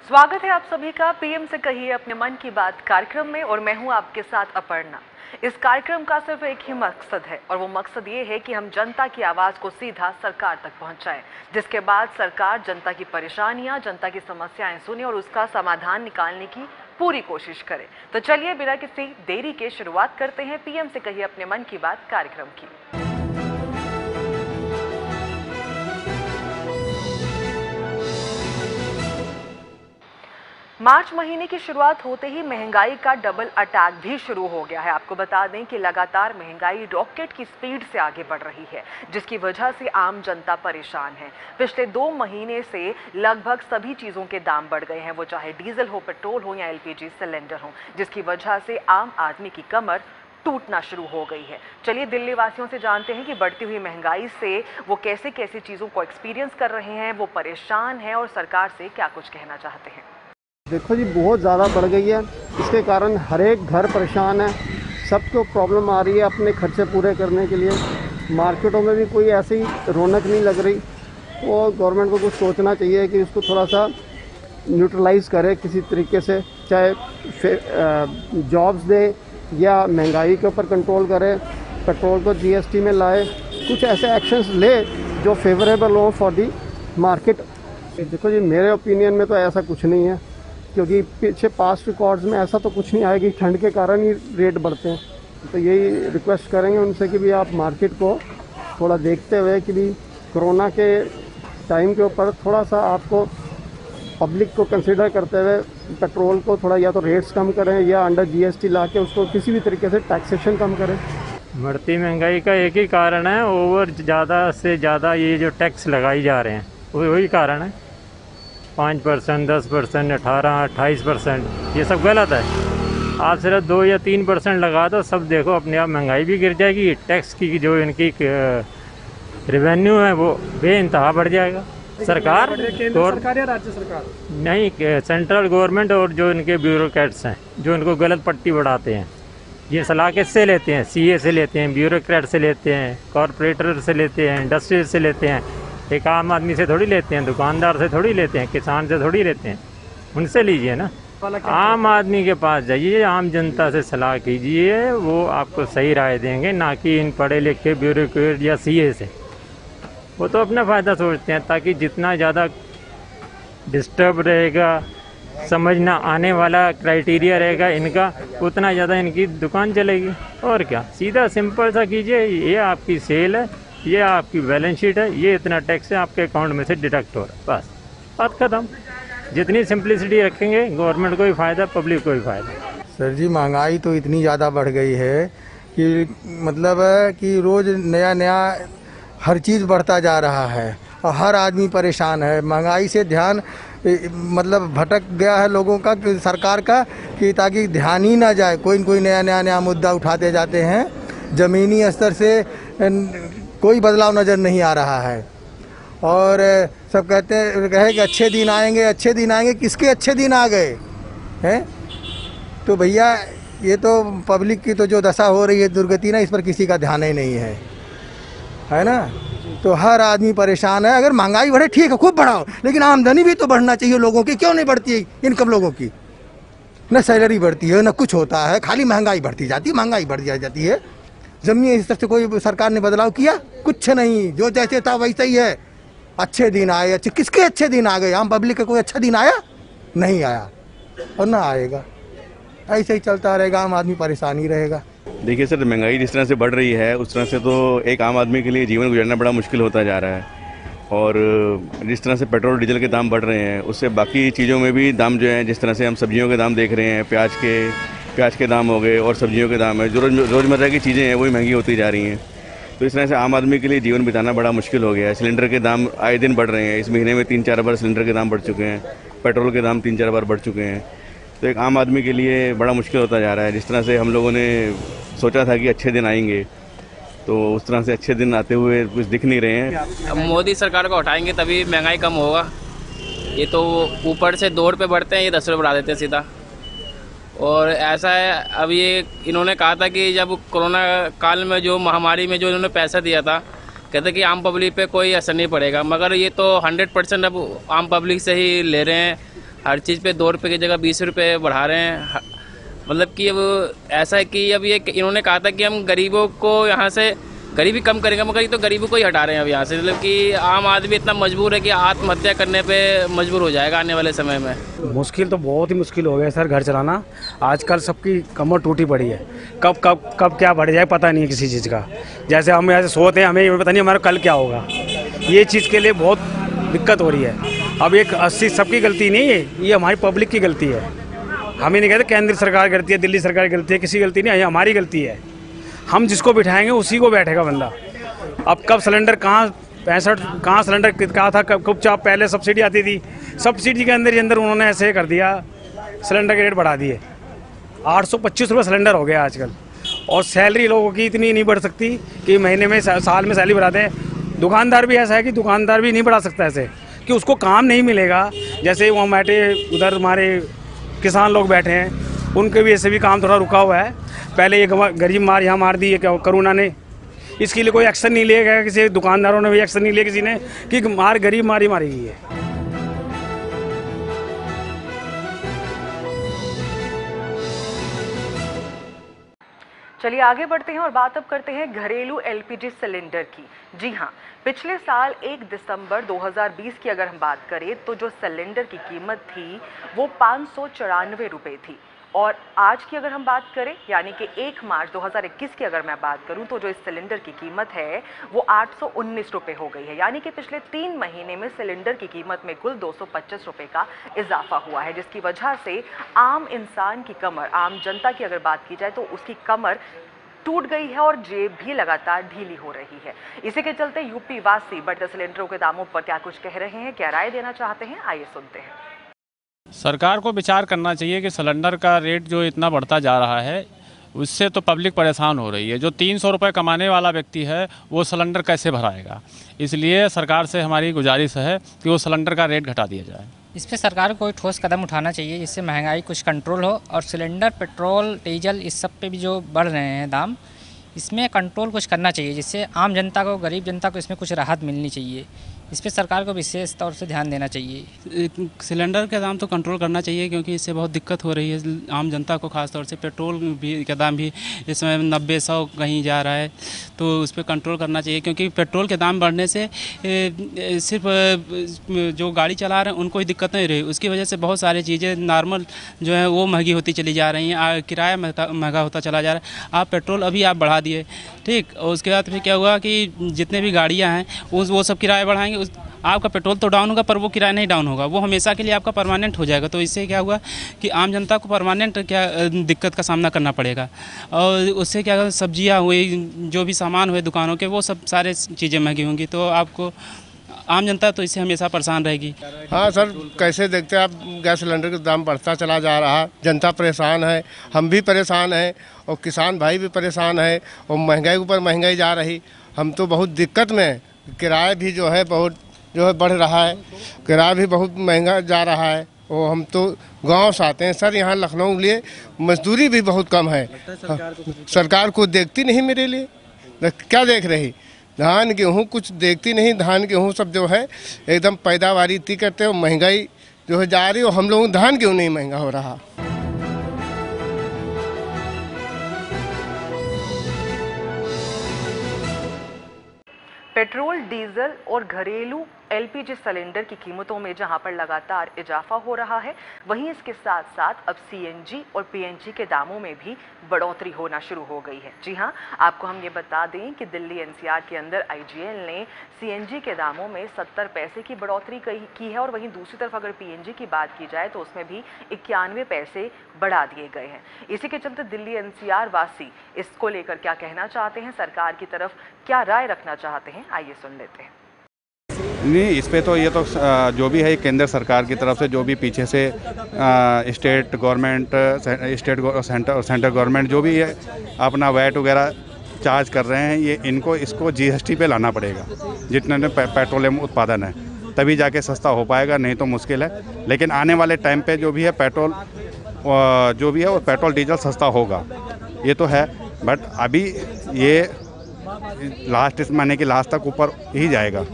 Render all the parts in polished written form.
स्वागत है आप सभी का पीएम से कहिए अपने मन की बात कार्यक्रम में और मैं हूं आपके साथ अपर्णा। इस कार्यक्रम का सिर्फ एक ही मकसद है और वो मकसद ये है कि हम जनता की आवाज को सीधा सरकार तक पहुंचाएं, जिसके बाद सरकार जनता की परेशानियां, जनता की समस्याएं सुने और उसका समाधान निकालने की पूरी कोशिश करे। तो चलिए बिना किसी देरी के शुरुआत करते हैं पीएम से कहिए अपने मन की बात कार्यक्रम की। मार्च महीने की शुरुआत होते ही महंगाई का डबल अटैक भी शुरू हो गया है। आपको बता दें कि लगातार महंगाई रॉकेट की स्पीड से आगे बढ़ रही है, जिसकी वजह से आम जनता परेशान है। पिछले 2 महीने से लगभग सभी चीज़ों के दाम बढ़ गए हैं, वो चाहे डीजल हो, पेट्रोल हो या एलपीजी सिलेंडर हो, जिसकी वजह से आम आदमी की कमर टूटना शुरू हो गई है। चलिए दिल्ली वासियों से जानते हैं कि बढ़ती हुई महंगाई से वो कैसे कैसे चीज़ों को एक्सपीरियंस कर रहे हैं, वो परेशान हैं और सरकार से क्या कुछ कहना चाहते हैं। देखो जी, बहुत ज़्यादा बढ़ गई है। इसके कारण हर एक घर परेशान है, सबको प्रॉब्लम आ रही है अपने खर्चे पूरे करने के लिए। मार्केटों में भी कोई ऐसी रौनक नहीं लग रही। तो गवर्नमेंट को कुछ सोचना चाहिए कि इसको थोड़ा सा न्यूट्रलाइज़ करे किसी तरीके से, चाहे जॉब्स दे या महंगाई के ऊपर कंट्रोल करे, पेट्रोल को जीएसटी में लाए, कुछ ऐसे एक्शंस ले जो फेवरेबल हो फॉर दी मार्केट। देखो जी, मेरे ओपिनियन में तो ऐसा कुछ नहीं है, क्योंकि पीछे पास्ट रिकॉर्ड्स में ऐसा तो कुछ नहीं आएगी, ठंड के कारण ही रेट बढ़ते हैं। तो यही रिक्वेस्ट करेंगे उनसे कि भी आप मार्केट को थोड़ा देखते हुए कि भी कोरोना के टाइम के ऊपर थोड़ा सा आपको पब्लिक को कंसिडर करते हुए पेट्रोल को थोड़ा या तो रेट्स कम करें या अंडर जीएसटी ला के उसको किसी भी तरीके से टैक्सेशन कम करें। बढ़ती महंगाई का एक ही कारण है, ओवर ज़्यादा से ज़्यादा ये जो टैक्स लगाई जा रहे हैं वही कारण है। 5%, 10%, 18-28%, ये सब गलत है। आप सिर्फ 2 या 3% लगा दो, सब देखो अपने आप महंगाई भी गिर जाएगी। टैक्स की जो इनकी रेवेन्यू है वो बेइंतहा बढ़ जाएगा। सरकार या राज्य सरकार नहीं, सेंट्रल गवर्नमेंट और जो इनके ब्यूरोक्रेट्स हैं जो इनको गलत पट्टी बढ़ाते हैं, ये सलाह किससे लेते हैं? सीए से लेते हैं, ब्यूरोक्रेट से लेते हैं, कॉरपोरेटर से लेते हैं, इंडस्ट्री से लेते हैं। एक आम आदमी से थोड़ी लेते हैं, दुकानदार से थोड़ी लेते हैं, किसान से थोड़ी लेते हैं। उनसे लीजिए ना, आम आदमी के पास जाइए, आम जनता से सलाह कीजिए, वो आपको सही राय देंगे, ना कि इन पढ़े लिखे ब्यूरोक्रेट या सीए से। वो तो अपना फ़ायदा सोचते हैं, ताकि जितना ज़्यादा डिस्टर्ब रहेगा, समझना आने वाला क्राइटेरिया रहेगा इनका, उतना ज़्यादा इनकी दुकान चलेगी। और क्या, सीधा सिंपल सा कीजिए, ये आपकी सेल है, ये आपकी बैलेंस शीट है, ये इतना टैक्स है आपके अकाउंट में से डिडक्ट हो रहा है, बस बात खत्म। जितनी सिंप्लिसिटी रखेंगे गवर्नमेंट को भी फ़ायदा, पब्लिक को भी फ़ायदा। सर जी, महंगाई तो इतनी ज़्यादा बढ़ गई है कि मतलब है कि रोज़ नया नया हर चीज़ बढ़ता जा रहा है और हर आदमी परेशान है। महंगाई से ध्यान मतलब भटक गया है लोगों का, सरकार का, कि ताकि ध्यान ही ना जाए। कोई न कोई नया मुद्दा उठाते जाते हैं, ज़मीनी स्तर से कोई बदलाव नज़र नहीं आ रहा है। और सब कहे कि अच्छे दिन आएंगे, अच्छे दिन आएंगे। किसके अच्छे दिन आ गए हैं? तो भैया, ये तो पब्लिक की तो जो दशा हो रही है, दुर्गति ना, इस पर किसी का ध्यान ही नहीं है ना। तो हर आदमी परेशान है। अगर महंगाई बढ़े ठीक है, खूब बढ़ाओ, लेकिन आमदनी भी तो बढ़ना चाहिए लोगों की। क्यों नहीं बढ़ती है इनकम लोगों की? न सैलरी बढ़ती है, न कुछ होता है, खाली महंगाई बढ़ती जाती है, महंगाई बढ़ जाती है। जमीन स्तर से कोई सरकार ने बदलाव किया? कुछ नहीं, जो जैसे था वैसे ही है। अच्छे दिन आए, अच्छे किसके अच्छे दिन आ गए? आम पब्लिक का कोई अच्छा दिन आया? नहीं आया और ना आएगा। ऐसे ही चलता रहेगा, आम आदमी परेशान ही रहेगा। देखिए सर, महंगाई जिस तरह से बढ़ रही है उस तरह से तो एक आम आदमी के लिए जीवन गुजारना बड़ा मुश्किल होता जा रहा है। और जिस तरह से पेट्रोल डीजल के दाम बढ़ रहे हैं, उससे बाकी चीज़ों में भी दाम जो है, जिस तरह से हम सब्जियों के दाम देख रहे हैं, प्याज के दाम हो गए और सब्जियों के दाम है, जो रोज़मर्रा की चीज़ें हैं वही महंगी होती जा रही हैं। तो इस तरह से आम आदमी के लिए जीवन बिताना बड़ा मुश्किल हो गया है। सिलेंडर के दाम आए दिन बढ़ रहे हैं। इस महीने में 3-4 बार सिलेंडर के दाम बढ़ चुके हैं, पेट्रोल के दाम 3-4 बार बढ़ चुके हैं। तो एक आम आदमी के लिए बड़ा मुश्किल होता जा रहा है। जिस तरह से हम लोगों ने सोचा था कि अच्छे दिन आएंगे, तो उस तरह से अच्छे दिन आते हुए कुछ दिख नहीं रहे हैं। अब मोदी सरकार को हटाएंगे तभी महंगाई कम होगा। ये तो ऊपर से 2 रुपये बढ़ते हैं, ये 10 रुपये बढ़ा देते हैं सीधा। और ऐसा है, अब ये इन्होंने कहा था कि जब कोरोना काल में जो महामारी में जो इन्होंने पैसा दिया था, कहते कि आम पब्लिक पे कोई असर नहीं पड़ेगा, मगर ये तो 100% अब आम पब्लिक से ही ले रहे हैं। हर चीज़ पे 2 रुपये की जगह 20 रुपये बढ़ा रहे हैं। मतलब कि अब ऐसा है कि अब ये इन्होंने कहा था कि हम गरीबों को यहाँ से गरीबी कम करेंगे, मगर ये तो गरीबों को ही हटा रहे हैं अब यहाँ से। मतलब कि आम आदमी इतना मजबूर है कि आत्महत्या करने पे मजबूर हो जाएगा आने वाले समय में। मुश्किल तो बहुत ही मुश्किल हो गया सर घर चलाना। आजकल सबकी कमर टूटी पड़ी है, कब क्या बढ़ जाए पता नहीं है किसी चीज़ का। जैसे हम ऐसे सोते हैं, हमें पता नहीं हमारा कल क्या होगा। ये चीज़ के लिए बहुत दिक्कत हो रही है। अब एक 80 सबकी गलती नहीं है, ये हमारी पब्लिक की गलती है। हमें नहीं कहते केंद्र सरकार गलती है, दिल्ली सरकार गलती है, किसी गलती नहीं, ये हमारी गलती है। हम जिसको बिठाएंगे उसी को बैठेगा बंदा। अब कब सिलेंडर कहाँ 65 कहाँ सिलेंडर कहा था, कब चाप पहले सब्सिडी आती थी, सब्सिडी के अंदर ही अंदर उन्होंने ऐसे कर दिया, सिलेंडर के रेट बढ़ा दिए। 825 रुपये सिलेंडर हो गया आजकल। और सैलरी लोगों की इतनी नहीं बढ़ सकती कि महीने में साल में सैलरी बढ़ा दें। दुकानदार भी ऐसा है कि दुकानदार भी नहीं बढ़ा सकता ऐसे, कि उसको काम नहीं मिलेगा। जैसे वहाँ बैठे उधर हमारे किसान लोग बैठे हैं, उनके भी ऐसे भी काम थोड़ा रुका हुआ है। पहले ये गरीब मार यहाँ मार दी है क्या करोना ने, इसके लिए कोई एक्शन नहीं लिया गया, किसी दुकानदारों ने भी एक्शन नहीं लिया किसी ने, कि गरीब मारी गई है। चलिए आगे बढ़ते हैं और बात अब करते हैं घरेलू एलपीजी सिलेंडर की। जी हाँ, पिछले साल 1 दिसंबर 2020 की अगर हम बात करें तो जो सिलेंडर की कीमत थी वो 594 रुपये थी, और आज की अगर हम बात करें यानी कि 1 मार्च 2021 की अगर मैं बात करूं तो जो इस सिलेंडर की कीमत है वो 819 रुपये हो गई है। यानी कि पिछले 3 महीने में सिलेंडर की कीमत में कुल 225 रुपये का इजाफा हुआ है, जिसकी वजह से आम इंसान की कमर, आम जनता की अगर बात की जाए तो उसकी कमर टूट गई है और जेब भी लगातार ढीली हो रही है। इसी के चलते यूपी वासी बढ़ते सिलेंडरों के दामों पर क्या कुछ कह रहे हैं, क्या राय देना चाहते हैं, आइए सुनते हैं। सरकार को विचार करना चाहिए कि सिलेंडर का रेट जो इतना बढ़ता जा रहा है उससे तो पब्लिक परेशान हो रही है। जो 300 रुपये कमाने वाला व्यक्ति है वो सिलेंडर कैसे भराएगा। इसलिए सरकार से हमारी गुजारिश है कि वो सिलेंडर का रेट घटा दिया जाए। इस पर सरकार को कोई ठोस कदम उठाना चाहिए जिससे महंगाई कुछ कंट्रोल हो, और सिलेंडर, पेट्रोल, डीजल इस सब पे भी जो बढ़ रहे हैं दाम, इसमें कंट्रोल कुछ करना चाहिए जिससे आम जनता को, गरीब जनता को इसमें कुछ राहत मिलनी चाहिए। इस पर सरकार को विशेष तौर से ध्यान देना चाहिए। सिलेंडर का दाम तो कंट्रोल करना चाहिए क्योंकि इससे बहुत दिक्कत हो रही है आम जनता को, खास तौर से पेट्रोल भी का दाम भी इस समय 90-100 कहीं जा रहा है, तो उस पर कंट्रोल करना चाहिए। क्योंकि पेट्रोल के दाम बढ़ने से सिर्फ जो गाड़ी चला रहे हैं उनको ही दिक्कत नहीं रही, उसकी वजह से बहुत सारी चीज़ें नॉर्मल जो है वो महंगी होती चली जा रही हैं, किराया महंगा होता चला जा रहा है। आप पेट्रोल अभी आप बढ़ा दिए, ठीक, और उसके बाद फिर क्या हुआ कि जितने भी गाड़ियाँ हैं वो सब किराया बढ़ाएंगे, आपका पेट्रोल तो डाउन होगा पर वो किराया नहीं डाउन होगा, वो हमेशा के लिए आपका परमानेंट हो जाएगा। तो इससे क्या हुआ कि आम जनता को परमानेंट क्या दिक्कत का सामना करना पड़ेगा, और उससे क्या सब्जियां हुई, जो भी सामान हुए दुकानों के, वो सब सारे चीज़ें महंगी होंगी, तो आपको आम जनता तो इससे हमेशा परेशान रहेगी। हाँ सर, कैसे देखते हैं आप, गैस सिलेंडर का दाम बढ़ता चला जा रहा है, जनता परेशान है, हम भी परेशान हैं और किसान भाई भी परेशान है, और महंगाई ऊपर महंगाई जा रही, हम तो बहुत दिक्कत में। किराया भी जो है बहुत बढ़ रहा है, किराया भी बहुत महंगा जा रहा है, और हम तो गांव से आते हैं सर, यहाँ लखनऊ के लिए मजदूरी भी बहुत कम है। सरकार को देखती नहीं मेरे लिए, क्या देख रही, धान गेहूँ कुछ देखती नहीं, धान गेहूँ सब जो है एकदम पैदावारी इतनी करते हैं, महंगाई जो है जा रही है, और हम लोग धान गेहूँ नहीं महंगा हो रहा। पेट्रोल, डीजल और घरेलू एलपीजी सिलेंडर की कीमतों में जहां पर लगातार इजाफा हो रहा है, वहीं इसके साथ साथ अब सीएनजी और पीएनजी के दामों में भी बढ़ोतरी होना शुरू हो गई है। जी हां, आपको हम ये बता दें कि दिल्ली एनसीआर के अंदर आईजीएल ने सीएनजी के दामों में 70 पैसे की बढ़ोतरी की है, और वहीं दूसरी तरफ अगर पीएनजी की बात की जाए तो उसमें भी 91 पैसे बढ़ा दिए गए हैं। इसी के चलते दिल्ली एनसीआर वासी इसको लेकर क्या कहना चाहते हैं, सरकार की तरफ क्या राय रखना चाहते हैं, आइए सुन लेते हैं। नहीं, इस पे तो ये तो जो भी है केंद्र सरकार की तरफ से जो भी पीछे से स्टेट गवर्नमेंट, सेंटर गवर्नमेंट जो भी है अपना वैट वगैरह चार्ज कर रहे हैं, ये इसको जीएसटी पे लाना पड़ेगा जितने पेट्रोलियम उत्पादन है, तभी जाके सस्ता हो पाएगा, नहीं तो मुश्किल है। लेकिन आने वाले टाइम पे जो भी है पेट्रोल जो भी है वो पेट्रोल डीजल सस्ता होगा, ये तो है। बट अभी ये लास्ट इस महीने के लास्ट तक ऊपर ही जाएगा।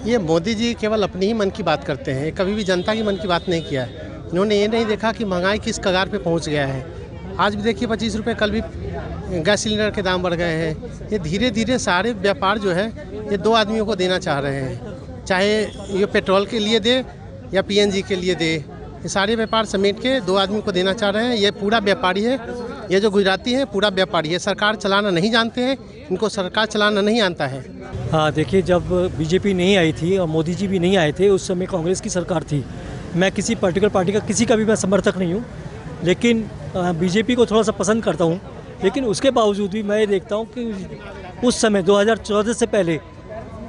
ये मोदी जी केवल अपनी ही मन की बात करते हैं, कभी भी जनता की मन की बात नहीं किया है। इन्होंने ये नहीं देखा कि महंगाई किस कगार पे पहुंच गया है। आज भी देखिए 25 रुपये, कल भी गैस सिलेंडर के दाम बढ़ गए हैं। ये धीरे धीरे सारे व्यापार जो है ये दो आदमियों को देना चाह रहे हैं, चाहे ये पेट्रोल के लिए दे या पीएनजी के लिए दे, ये सारे व्यापार समेट के दो आदमी को देना चाह रहे हैं। ये पूरा व्यापारी है, ये जो गुजराती है पूरा व्यापारी है, सरकार चलाना नहीं जानते हैं, इनको सरकार चलाना नहीं आता है। हाँ देखिए, जब बीजेपी नहीं आई थी और मोदी जी भी नहीं आए थे, उस समय कांग्रेस की सरकार थी। मैं किसी पर्टिकुलर पार्टी का किसी का भी मैं समर्थक नहीं हूँ, लेकिन बीजेपी को थोड़ा सा पसंद करता हूँ। लेकिन उसके बावजूद भी मैं देखता हूँ कि उस समय 2014 से पहले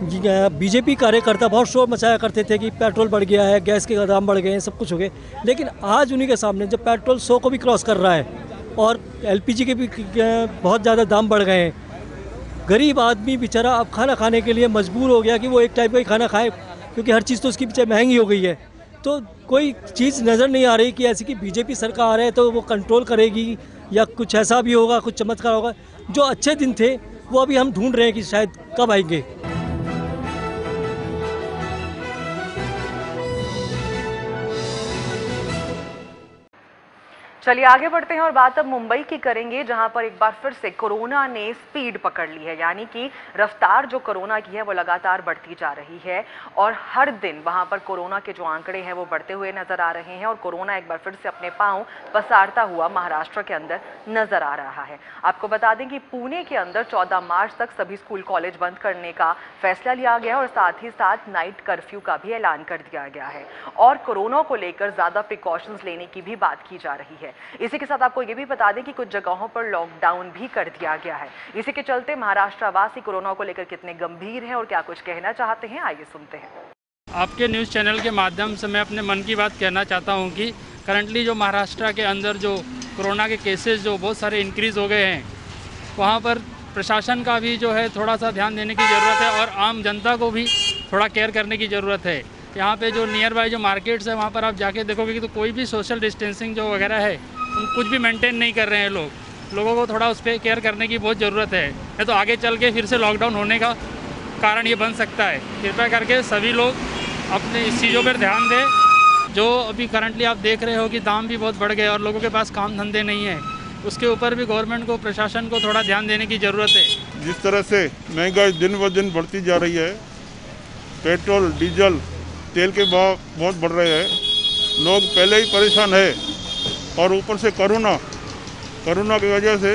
बीजेपी कार्यकर्ता बहुत शोर मचाया करते थे कि पेट्रोल बढ़ गया है, गैस के दाम बढ़ गए हैं, सब कुछ हो गए। लेकिन आज उन्हीं के सामने जब पेट्रोल 100 को भी क्रॉस कर रहा है और एलपीजी के भी बहुत ज़्यादा दाम बढ़ गए हैं, गरीब आदमी बेचारा अब खाना खाने के लिए मजबूर हो गया कि वो एक टाइप का ही खाना खाए, क्योंकि हर चीज़ तो उसकी पीछे महंगी हो गई है। तो कोई चीज़ नज़र नहीं आ रही कि ऐसी कि बीजेपी सरकार है तो वो कंट्रोल करेगी या कुछ ऐसा भी होगा, कुछ चमत्कार होगा। जो अच्छे दिन थे वो अभी हम ढूंढ रहे हैं कि शायद कब आएंगे। चलिए आगे बढ़ते हैं और बात अब मुंबई की करेंगे, जहां पर एक बार फिर से कोरोना ने स्पीड पकड़ ली है। यानी कि रफ्तार जो कोरोना की है वो लगातार बढ़ती जा रही है और हर दिन वहां पर कोरोना के जो आंकड़े हैं वो बढ़ते हुए नजर आ रहे हैं और कोरोना एक बार फिर से अपने पांव पसारता हुआ महाराष्ट्र के अंदर नजर आ रहा है। आपको बता दें कि पुणे के अंदर 14 मार्च तक सभी स्कूल कॉलेज बंद करने का फैसला लिया गया और साथ ही साथ नाइट कर्फ्यू का भी ऐलान कर दिया गया है और कोरोना को लेकर ज्यादा प्रिकॉशंस लेने की भी बात की जा रही है। इसी के साथ आपको ये भी बता दें कि कुछ जगहों पर लॉकडाउन भी कर दिया गया है। इसी के चलते महाराष्ट्रवासी कोरोना को लेकर कितने गंभीर हैं और क्या कुछ कहना चाहते हैं, आइए सुनते हैं। आपके न्यूज़ चैनल के माध्यम से मैं अपने मन की बात कहना चाहता हूं कि करंटली जो महाराष्ट्र के अंदर जो कोरोना के केसेस जो बहुत सारे इंक्रीज़ हो गए हैं, वहाँ पर प्रशासन का भी जो है थोड़ा सा ध्यान देने की ज़रूरत है और आम जनता को भी थोड़ा केयर करने की ज़रूरत है। यहाँ पे जो नियर बाय जो मार्केट्स है वहाँ पर आप जाके देखोगे कि तो कोई भी सोशल डिस्टेंसिंग जो वगैरह है कुछ भी मेंटेन नहीं कर रहे हैं लोगों को थोड़ा उस पर केयर करने की बहुत ज़रूरत है, नहीं तो आगे चल के फिर से लॉकडाउन होने का कारण ये बन सकता है। कृपया करके सभी लोग अपने इस चीज़ों पर ध्यान दें। जो अभी करंटली आप देख रहे हो कि दाम भी बहुत बढ़ गए और लोगों के पास काम धंधे नहीं है, उसके ऊपर भी गवर्नमेंट को, प्रशासन को थोड़ा ध्यान देने की ज़रूरत है। जिस तरह से महंगाई दिन ब दिन बढ़ती जा रही है, पेट्रोल, डीजल, तेल के भाव बहुत बढ़ रहे हैं, लोग पहले ही परेशान है और ऊपर से कोरोना की वजह से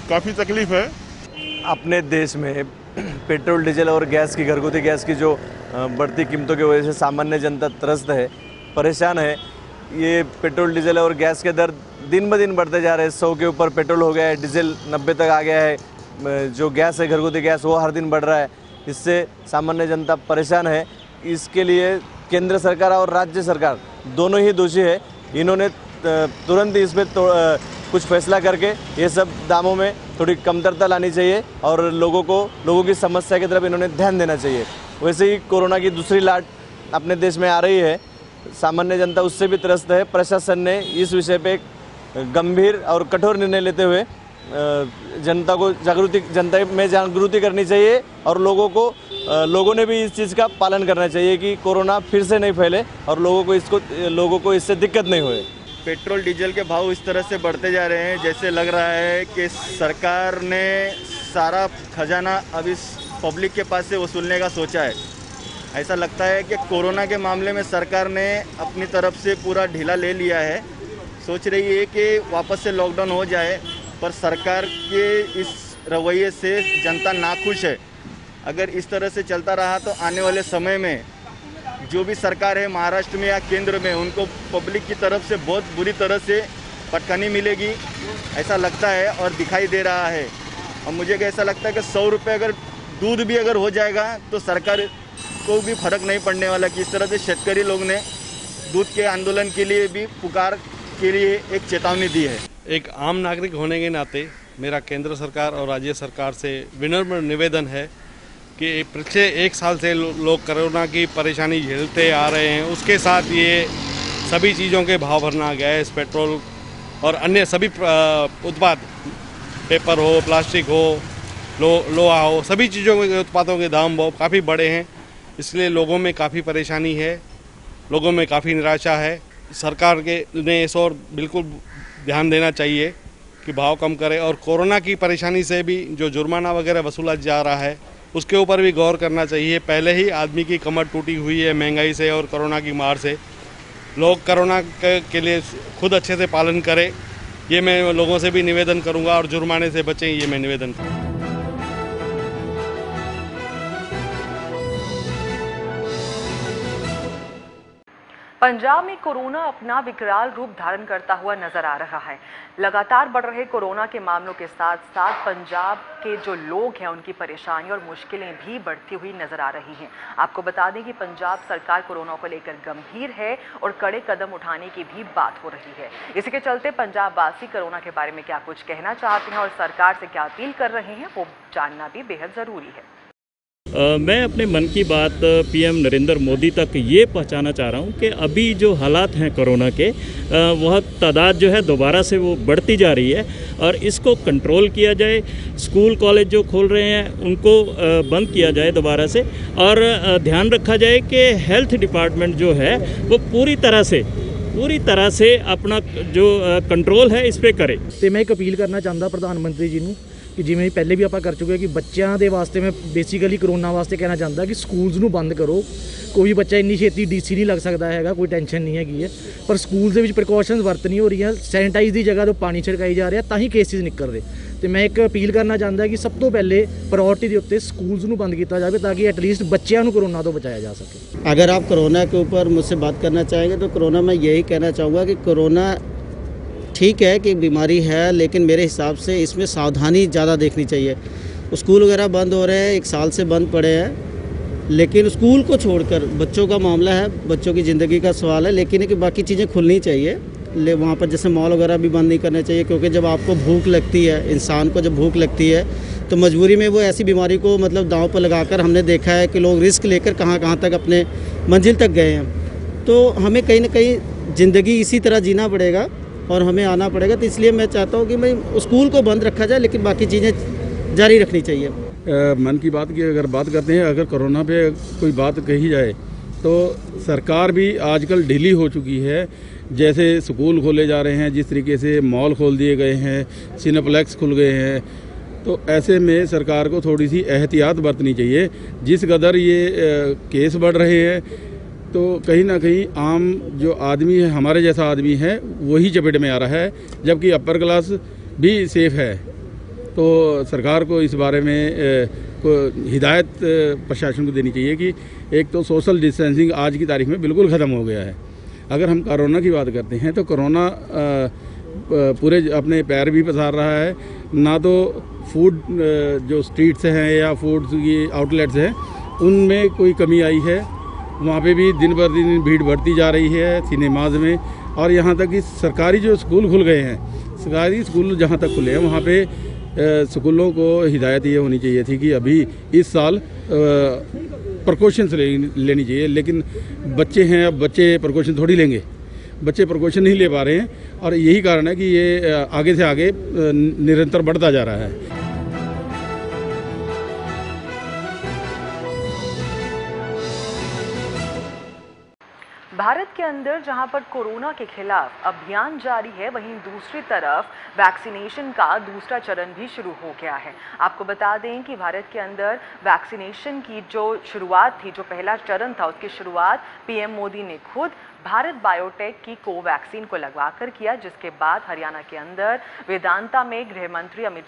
काफ़ी तकलीफ है। अपने देश में पेट्रोल, डीजल और गैस की, घरगुती गैस की जो बढ़ती कीमतों की वजह से सामान्य जनता त्रस्त है, परेशान है। ये पेट्रोल, डीजल और गैस के दर दिन ब दिन बढ़ते जा रहे हैं। 100 के ऊपर पेट्रोल हो गया है, डीजल 90 तक आ गया है, जो गैस है घरगुती गैस वो हर दिन बढ़ रहा है। इससे सामान्य जनता परेशान है। इसके लिए केंद्र सरकार और राज्य सरकार दोनों ही दोषी है। इन्होंने तुरंत इस पर कुछ फैसला करके ये सब दामों में थोड़ी कमतरता लानी चाहिए और लोगों की समस्या की तरफ इन्होंने ध्यान देना चाहिए। वैसे ही कोरोना की दूसरी लाट अपने देश में आ रही है, सामान्य जनता उससे भी त्रस्त है। प्रशासन ने इस विषय पे गंभीर और कठोर निर्णय लेते हुए जनता में जागृति करनी चाहिए और लोगों ने भी इस चीज़ का पालन करना चाहिए कि कोरोना फिर से नहीं फैले और लोगों को इससे दिक्कत नहीं होए। पेट्रोल, डीजल के भाव इस तरह से बढ़ते जा रहे हैं, जैसे लग रहा है कि सरकार ने सारा खजाना अब इस पब्लिक के पास से वसूलने का सोचा है। ऐसा लगता है कि कोरोना के मामले में सरकार ने अपनी तरफ से पूरा ढीला ले लिया है। सोच रही है कि वापस से लॉकडाउन हो जाए, पर सरकार के इस रवैये से जनता नाखुश है। अगर इस तरह से चलता रहा तो आने वाले समय में जो भी सरकार है महाराष्ट्र में या केंद्र में, उनको पब्लिक की तरफ से बहुत बुरी तरह से पटखनी मिलेगी, ऐसा लगता है और दिखाई दे रहा है। और मुझे ऐसा लगता है कि 100 रुपये अगर दूध भी अगर हो जाएगा तो सरकार को भी फर्क नहीं पड़ने वाला। कि इस तरह से शेतकारी लोग ने दूध के आंदोलन के लिए भी पुकार के लिए एक चेतावनी दी है। एक आम नागरिक होने के नाते मेरा केंद्र सरकार और राज्य सरकार से विनम्र निवेदन है कि पिछले 1 साल से लोग कोरोना की परेशानी झेलते आ रहे हैं, उसके साथ ये सभी चीज़ों के भाव भरना, गैस, पेट्रोल और अन्य सभी उत्पाद, पेपर हो, प्लास्टिक हो, लोहा हो, सभी चीज़ों के उत्पादों के दाम काफ़ी बढ़े हैं। इसलिए लोगों में काफ़ी परेशानी है, लोगों में काफ़ी निराशा है सरकार के ने इस और बिल्कुल ध्यान देना चाहिए कि भाव कम करे, और कोरोना की परेशानी से भी जो जुर्माना वगैरह वसूला जा रहा है उसके ऊपर भी गौर करना चाहिए। पहले ही आदमी की कमर टूटी हुई है महंगाई से और कोरोना की मार से। लोग कोरोना के लिए खुद अच्छे से पालन करें, ये मैं लोगों से भी निवेदन करूंगा, और जुर्माने से बचें, ये मैं निवेदन करूँगा। पंजाब में कोरोना अपना विकराल रूप धारण करता हुआ नजर आ रहा है। लगातार बढ़ रहे कोरोना के मामलों के साथ साथ पंजाब के जो लोग हैं उनकी परेशानी और मुश्किलें भी बढ़ती हुई नजर आ रही हैं। आपको बता दें कि पंजाब सरकार कोरोना को लेकर गंभीर है और कड़े कदम उठाने की भी बात हो रही है। इसी के चलते पंजाब वासी कोरोना के बारे में क्या कुछ कहना चाहते हैं और सरकार से क्या अपील कर रहे हैं, वो जानना भी बेहद ज़रूरी है। मैं अपने मन की बात पीएम नरेंद्र मोदी तक ये पहुंचाना चाह रहा हूं कि अभी जो हालात हैं कोरोना के, वह तादाद जो है दोबारा से वो बढ़ती जा रही है और इसको कंट्रोल किया जाए। स्कूल कॉलेज जो खोल रहे हैं उनको बंद किया जाए दोबारा से, और ध्यान रखा जाए कि हेल्थ डिपार्टमेंट जो है वो पूरी तरह से अपना जो कंट्रोल है इस पर करे। तो मैं एक अपील करना चाहता प्रधानमंत्री जी ਨੂੰ कि जिवें पहले भी ਆਪਾਂ कर चुके हैं कि बच्चों के वास्ते मैं बेसिकली कोरोना वास्ते कहना चाहता कि स्कूल्स ਨੂੰ बंद करो। कोई बच्चा इन्नी छेती डीसी नहीं लग सकता है, कोई टेंशन नहीं हैगी है, पर स्कूल के प्रिकॉशनस वर्त नहीं हो रही हैं। सैनिटाइज की जगह तो पानी छिड़काई जा रहा, तां ही केसिस निकल रहे। तो मैं एक अपील करना चाहता कि सब तो पहले प्रायोरिटी के उत्ते स्कूल्स ਨੂੰ बंद किया जाए ताकि एटलीस्ट बच्चों को कोरोना तो बचाया जा सके। अगर आप कोरोना के ऊपर मुझसे बात करना चाहेंगे तो कोरोना में यही कहना चाहूँगा कि कोरोना ठीक है कि बीमारी है, लेकिन मेरे हिसाब से इसमें सावधानी ज़्यादा देखनी चाहिए। स्कूल वगैरह बंद हो रहे हैं, 1 साल से बंद पड़े हैं, लेकिन स्कूल को छोड़कर बच्चों का मामला है, बच्चों की ज़िंदगी का सवाल है, लेकिन कि बाकी चीज़ें खुलनी चाहिए। वहाँ पर जैसे मॉल वगैरह भी बंद नहीं करने चाहिए, क्योंकि जब आपको भूख लगती है, इंसान को जब भूख लगती है तो मजबूरी में वो ऐसी बीमारी को मतलब दांव पर लगाकर हमने देखा है कि लोग रिस्क लेकर कहाँ कहाँ तक अपने मंजिल तक गए हैं। तो हमें कहीं ना कहीं ज़िंदगी इसी तरह जीना पड़ेगा और हमें आना पड़ेगा। तो इसलिए मैं चाहता हूँ कि भाई स्कूल को बंद रखा जाए, लेकिन बाकी चीज़ें जारी रखनी चाहिए। मन की बात की अगर बात करते हैं, अगर कोरोना पे कोई बात कही जाए तो सरकार भी आजकल ढीली हो चुकी है। जैसे स्कूल खोले जा रहे हैं, जिस तरीके से मॉल खोल दिए गए हैं, सिनेप्लेक्स खुल गए हैं, तो ऐसे में सरकार को थोड़ी सी एहतियात बरतनी चाहिए। जिस कदर ये केस बढ़ रहे हैं तो कहीं ना कहीं आम जो आदमी है, हमारे जैसा आदमी है, वही चपेट में आ रहा है, जबकि अपर क्लास भी सेफ है। तो सरकार को इस बारे में हिदायत प्रशासन को देनी चाहिए कि एक तो सोशल डिस्टेंसिंग आज की तारीख में बिल्कुल ख़त्म हो गया है। अगर हम कोरोना की बात करते हैं तो कोरोना पूरे अपने पैर भी पसार रहा है। ना तो फूड जो स्ट्रीट्स हैं या फूड की आउटलेट्स हैं उनमें कोई कमी आई है, वहाँ पे भी दिन बर दिन भीड़ बढ़ती जा रही है सिनेमाज में। और यहाँ तक कि सरकारी जो स्कूल खुल गए हैं, सरकारी स्कूल जहाँ तक खुले हैं वहाँ पे स्कूलों को हिदायत ये होनी चाहिए थी कि अभी इस साल प्रिकॉशंस लेनी चाहिए, लेकिन बच्चे हैं, अब बच्चे प्रिकॉशन थोड़ी लेंगे, बच्चे प्रिकॉशन नहीं ले पा रहे हैं, और यही कारण है कि ये आगे से आगे निरंतर बढ़ता जा रहा है। भारत के अंदर जहां पर कोरोना के खिलाफ अभियान जारी है, वहीं दूसरी तरफ वैक्सीनेशन का दूसरा चरण भी शुरू हो गया है। आपको बता दें कि भारत के अंदर वैक्सीनेशन की जो शुरुआत थी, जो पहला चरण था, उसकी शुरुआत पीएम मोदी ने खुद भारत बायोटेक की कोवैक्सीन को लगवाकर किया, जिसके बाद हरियाणा के अंदर वेदांता में गृह मंत्री अमित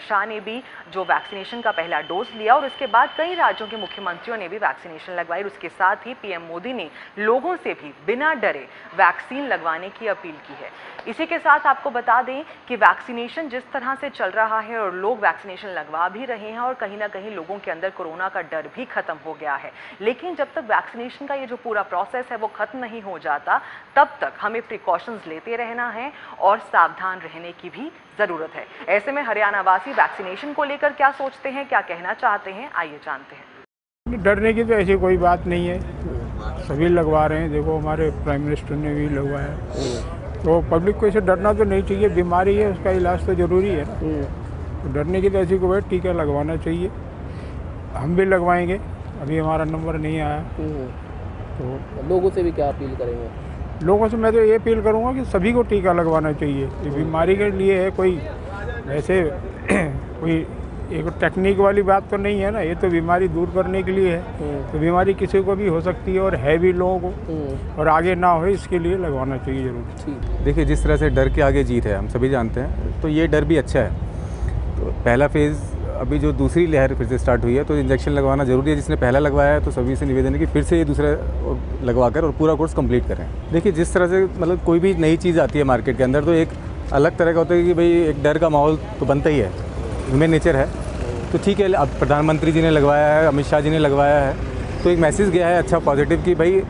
शाह ने भी जो वैक्सीनेशन का पहला डोज लिया, और इसके बाद कई राज्यों के मुख्यमंत्रियों ने भी वैक्सीनेशन लगवाई। उसके साथ ही पीएम मोदी ने लोगों से भी बिना डरे वैक्सीन लगवाने की अपील की है। इसी के साथ आपको बता दें कि वैक्सीनेशन जिस तरह से चल रहा है और लोग वैक्सीनेशन लगवा भी रहे हैं और कहीं ना कहीं लोगों के अंदर कोरोना का डर भी खत्म हो गया है, लेकिन जब तक वैक्सीनेशन का ये जो पूरा प्रोसेस है वो खत्म नहीं हो जाता, तब तक हमें प्रिकॉशंस लेते रहना है और सावधान रहने की भी ज़रूरत है। ऐसे में हरियाणा वासी वैक्सीनेशन को लेकर क्या सोचते हैं, क्या कहना चाहते हैं, आइए जानते हैं। डरने की तो ऐसी कोई बात नहीं है, सभी लगवा रहे हैं। देखो हमारे प्राइम मिनिस्टर ने भी लगवाया, तो पब्लिक को इसे डरना तो नहीं चाहिए। बीमारी है, उसका इलाज तो ज़रूरी है ना, तो डरने की तो ऐसी कोई बात, टीका लगवाना चाहिए। हम भी लगवाएंगे, अभी हमारा नंबर नहीं आया। तो लोगों से भी क्या अपील करेंगे? लोगों से मैं तो ये अपील करूँगा कि सभी को टीका लगवाना चाहिए। ये बीमारी के लिए है, कोई वैसे कोई एक टेक्निक वाली बात तो नहीं है ना, ये तो बीमारी दूर करने के लिए है। तो बीमारी किसी को भी हो सकती है और है भी लोगों को, और आगे ना हो इसके लिए लगवाना चाहिए जरूर। देखिए, जिस तरह से डर के आगे जीत है, हम सभी जानते हैं, तो ये डर भी अच्छा है। तो पहला फेज़, अभी जो दूसरी लहर फिर से स्टार्ट हुई है, तो इंजेक्शन लगवाना ज़रूरी है। जिसने पहला लगवाया है तो सभी से निवेदन है कि फिर से ये दूसरा लगवा कर और पूरा कोर्स कंप्लीट करें। देखिए, जिस तरह से मतलब कोई भी नई चीज़ आती है मार्केट के अंदर, तो एक अलग तरह का होता है कि भाई एक डर का माहौल तो बनता ही है, ह्यूमन नेचर है। तो ठीक है, अब प्रधानमंत्री जी ने लगवाया है, अमित शाह जी ने लगवाया है, तो एक मैसेज गया है अच्छा पॉजिटिव कि भाई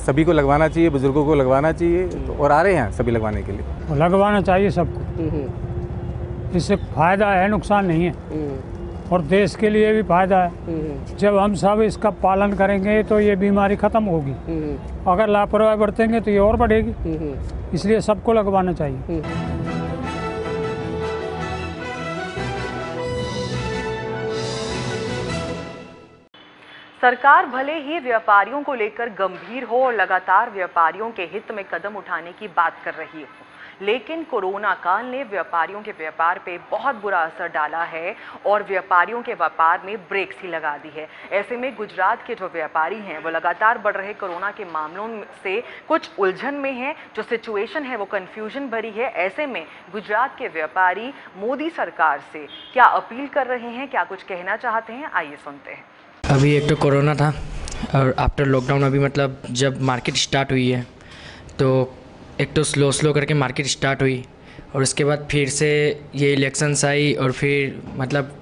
सभी को लगवाना चाहिए, बुज़ुर्गों को लगवाना चाहिए, और आ रहे हैं सभी लगवाने के लिए। लगवाना चाहिए सबको, इससे फ़ायदा है, नुकसान नहीं है, और देश के लिए भी फ़ायदा है। जब हम सब इसका पालन करेंगे तो ये बीमारी ख़त्म होगी, अगर लापरवाही बरतेंगे तो ये और बढ़ेगी, इसलिए सबको लगवाना चाहिए। सरकार भले ही व्यापारियों को लेकर गंभीर हो और लगातार व्यापारियों के हित में कदम उठाने की बात कर रही हो, लेकिन कोरोना काल ने व्यापारियों के व्यापार पे बहुत बुरा असर डाला है और व्यापारियों के व्यापार में ब्रेक्स ही लगा दी है। ऐसे में गुजरात के जो व्यापारी हैं वो लगातार बढ़ रहे कोरोना के मामलों से कुछ उलझन में हैं, जो सिचुएशन है वो कंफ्यूजन भरी है। ऐसे में गुजरात के व्यापारी मोदी सरकार से क्या अपील कर रहे हैं, क्या कुछ कहना चाहते हैं, आइए सुनते हैं। अभी एक तो कोरोना था और आफ्टर लॉकडाउन अभी मतलब जब मार्केट स्टार्ट हुई है तो एक तो स्लो करके मार्केट स्टार्ट हुई, और उसके बाद फिर से ये इलेक्शंस आई, और फिर मतलब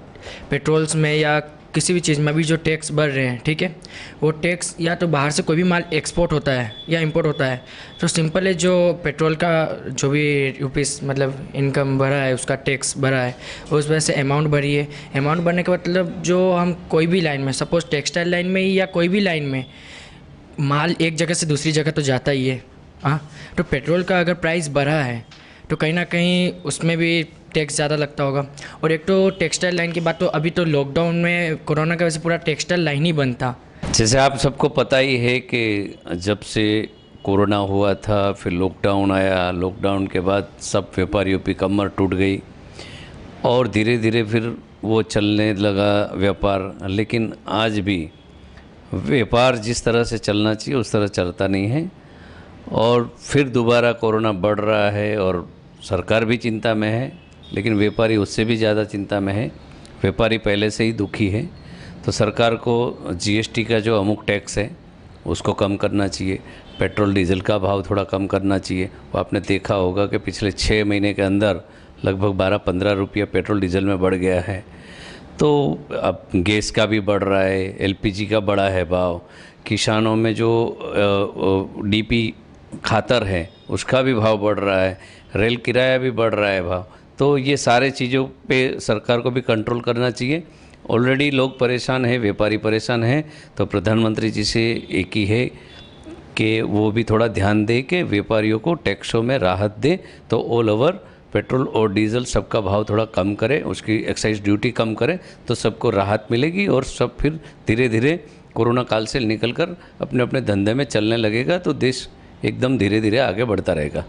पेट्रोल्स में या किसी भी चीज़ में अभी जो टैक्स बढ़ रहे हैं, ठीक है, वो टैक्स या तो बाहर से कोई भी माल एक्सपोर्ट होता है या इंपोर्ट होता है, तो सिंपल है जो पेट्रोल का जो भी रुपीस मतलब इनकम बढ़ा है उसका टैक्स बढ़ा है, उस वजह से अमाउंट बढ़ी है। अमाउंट बढ़ने का मतलब जो हम कोई भी लाइन में, सपोज़ टेक्सटाइल लाइन में ही या कोई भी लाइन में माल एक जगह से दूसरी जगह तो जाता ही है, हाँ, तो पेट्रोल का अगर प्राइस बढ़ा है तो कहीं ना कहीं उसमें भी टैक्स ज़्यादा लगता होगा। और एक तो टेक्सटाइल लाइन की बात, तो अभी तो लॉकडाउन में कोरोना की वजह से पूरा टेक्सटाइल लाइन ही बंद था। जैसे आप सबको पता ही है कि जब से कोरोना हुआ था, फिर लॉकडाउन आया, लॉकडाउन के बाद सब व्यापारियों की कमर टूट गई और धीरे धीरे फिर वो चलने लगा व्यापार। लेकिन आज भी व्यापार जिस तरह से चलना चाहिए उस तरह चलता नहीं है, और फिर दोबारा कोरोना बढ़ रहा है और सरकार भी चिंता में है, लेकिन व्यापारी उससे भी ज़्यादा चिंता में है। व्यापारी पहले से ही दुखी है, तो सरकार को जीएसटी का जो अमुक टैक्स है उसको कम करना चाहिए, पेट्रोल डीजल का भाव थोड़ा कम करना चाहिए। वो आपने देखा होगा कि पिछले 6 महीने के अंदर लगभग 12-15 रुपया पेट्रोल डीजल में बढ़ गया है। तो अब गैस का भी बढ़ रहा है, एलपीजी का बढ़ा है भाव, किसानों में जो डीपी खातर है उसका भी भाव बढ़ रहा है, रेल किराया भी बढ़ रहा है भाव। तो ये सारे चीज़ों पे सरकार को भी कंट्रोल करना चाहिए। ऑलरेडी लोग परेशान हैं, व्यापारी परेशान हैं, तो प्रधानमंत्री जी से एक ही है कि वो भी थोड़ा ध्यान दे के व्यापारियों को टैक्सों में राहत दे, तो ऑल ओवर पेट्रोल और डीजल सबका भाव थोड़ा कम करें, उसकी एक्साइज ड्यूटी कम करें, तो सबको राहत मिलेगी और सब फिर धीरे धीरे कोरोना काल से निकलकर अपने अपने धंधे में चलने लगेगा, तो देश एकदम धीरे धीरे आगे बढ़ता रहेगा।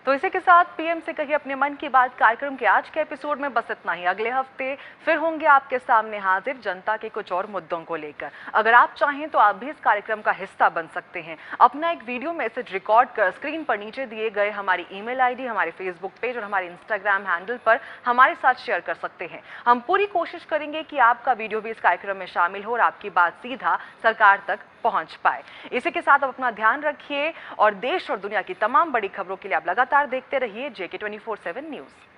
तो इसी के साथ पीएम से कही अपने मन की बात कार्यक्रम के आज के एपिसोड में बस इतना ही। अगले हफ्ते फिर होंगे आपके सामने हाजिर जनता के कुछ और मुद्दों को लेकर। अगर आप चाहें तो आप भी इस कार्यक्रम का हिस्सा बन सकते हैं। अपना एक वीडियो मैसेज रिकॉर्ड कर स्क्रीन पर नीचे दिए गए हमारी ईमेल आईडी, हमारे फेसबुक पेज और हमारे इंस्टाग्राम हैंडल पर हमारे साथ शेयर कर सकते हैं। हम पूरी कोशिश करेंगे कि आपका वीडियो भी इस कार्यक्रम में शामिल हो और आपकी बात सीधा सरकार तक पहुंच पाए। इसी के साथ आप अपना ध्यान रखिए और देश और दुनिया की तमाम बड़ी खबरों के लिए आप लगातार देखते रहिए JK 24/7 न्यूज़।